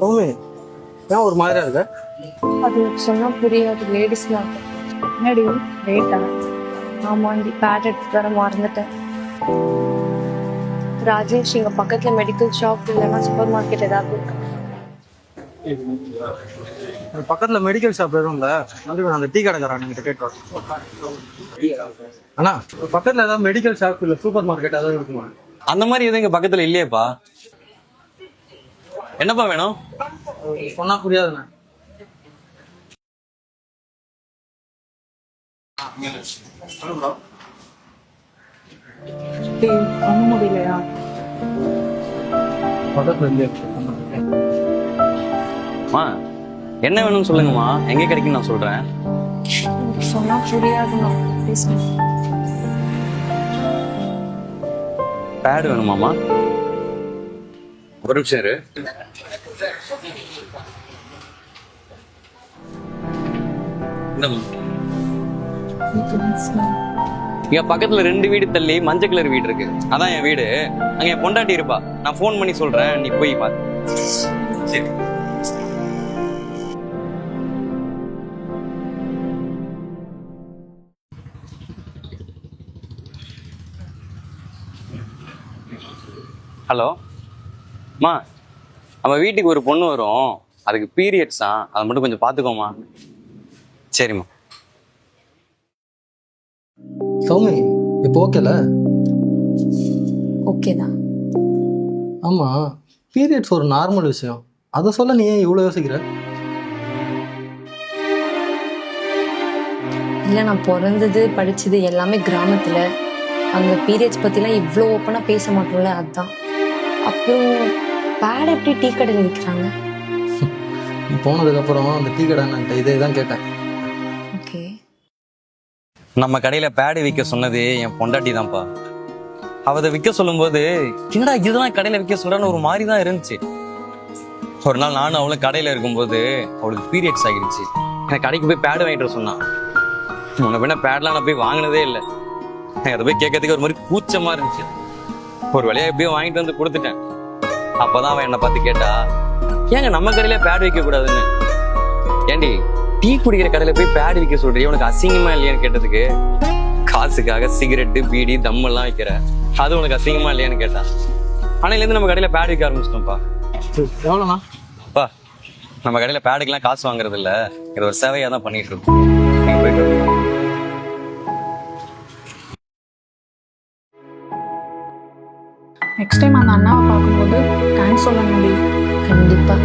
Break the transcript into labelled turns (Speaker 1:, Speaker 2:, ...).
Speaker 1: ஓமே ஏன் ஒரு மாதிரியா இருக்க?
Speaker 2: அது சொன்னா புரியாது. லேடிஸ்
Speaker 3: என்னடி ரேட்டா?
Speaker 2: ஆமாண்டி, பேட் எடுத்துட்டு வர மறந்துட்டேன். ராஜேஷ், இங்க பக்கத்துல மெடிக்கல் ஷாப் இல்லைன்னா சூப்பர் மார்க்கெட் ஏதாவது இருக்கு?
Speaker 1: பக்கத்துல மெடிக்கல் ஷாப் எதுவும் இல்ல, அந்த டீ கடைக்காரன் கிட்ட கேட்டு வரேன். அண்ணா, பக்கத்துல ஏதாவது மெடிக்கல் ஷாப் இல்ல சூப்பர் மார்க்கெட் ஏதாவது இருக்குமா?
Speaker 4: அந்த மாதிரி எதுவும் இங்க பக்கத்துல இல்லையேப்பா. என்னப்பா வேணும்?
Speaker 1: சொன்னா புரியாதுண்ணா.
Speaker 3: பண்ண முடியலையா?
Speaker 1: பக்கத்துல இல்லையா?
Speaker 4: அம்மா என்ன வேணும்னு சொல்லுங்கம்மா, எங்க கிடைக்கும் நான் சொல்றேன்.
Speaker 2: சொன்னா புரியாதுண்ணா, பேசுங்க.
Speaker 4: பேட் வேணுமாம்மா? ஒரு நிமிஷம் இரு. இங்க பக்கத்துல 2 வீடு தள்ளி மஞ்சள் கலர் வீடு இருக்கு, அதான் என் வீடு. அங்க என் பொண்டாட்டி இருப்பா, நான் போன் பண்ணி சொல்றேன், நீ போய் பாத்து. சரி. ஹலோ அம்மா, நம்ம வீட்டுக்கு ஒரு பொண்ணு வரும், அதுக்கு பீரியட்ஸ் தான், அதை மட்டும் கொஞ்சம் பார்த்துக்கோமா. சரிம்மா.
Speaker 1: சௌமி, இப்போ ஓகேல?
Speaker 2: ஓகே தான்.
Speaker 1: ஆமா, பீரியட்ஸ் ஒரு நார்மல் விஷயம், அதை சொல்ல நீ ஏன் இவ்வளோ யோசிக்கிற?
Speaker 2: இல்லை, நான் பிறந்தது படிச்சது எல்லாமே கிராமத்துல. அங்க பீரியட்ஸ் பத்திலாம் இவ்வளோ ஓப்பனா பேச மாட்டோம்ல, அதுதான். அப்புறம் பேட் எப்படி டீ கடையில் விற்கிறாங்க?
Speaker 1: நீ போனதுக்கப்புறம் அந்த டீ கடை இதே தான் கேட்டேன்.
Speaker 2: ஓகே.
Speaker 4: நம்ம கடையில பேடு விற்க சொன்னது என் பொண்டாட்டி தான்ப்பா. அவ அதை விற்க சொல்லும்போது என்னடா இதுதான் கடையில விற்க சொல்றான்னு ஒரு மாதிரி தான் இருந்துச்சு. ஒரு நாள் நானும் அவளும் கடையில இருக்கும்போது அவளுக்கு பீரியட்ஸ் ஆகிடுச்சு. எனக்கு கடைக்கு போய் பேடு வாங்கிட்டு வர சொன்னான். முன்ன பின்ன பேட்லாம் நான் போய் வாங்கினதே இல்லை. அதை போய் கேட்கறதுக்கு ஒரு மாதிரி கூச்சமா இருந்துச்சு. ஒரு வழியா எப்படியோ வாங்கிட்டு வந்து கொடுத்துட்டேன். அப்பதான் அவன் என்னை பார்த்து கேட்டா, ஏங்க நம்ம கடையில பேட் வைக்க கூடாதுன்னு. ஏண்டி, டீ குடிக்கிற கடையில போய் பேட் வைக்க சொல்றீ, உனக்கு அசிங்கமா இல்லையான்னு கேட்டதுக்கு, காசுக்காக சிகரெட்டு பீடி தம் எல்லாம் வைக்கிற, அது உனக்கு அசிங்கமா இல்லையான்னு கேட்டா. ஆனையில இருந்து நம்ம கடையில பேட் வைக்க ஆரம்பிச்சிட்டோம்ப்பா.
Speaker 1: எவ்வளோண்ணா?
Speaker 4: பா, நம்ம கடையில பேடுக்கெல்லாம் காசு வாங்குறது இல்ல, இது ஒரு சேவையா தான் பண்ணிட்டு இருக்கோம். நீங்க போயிட்டு
Speaker 3: நெக்ஸ்ட் டைம் அந்த அண்ணாவை பார்க்கும்போது தேங்க்ஸ் சொல்ல முடியும்.
Speaker 2: கண்டிப்பா.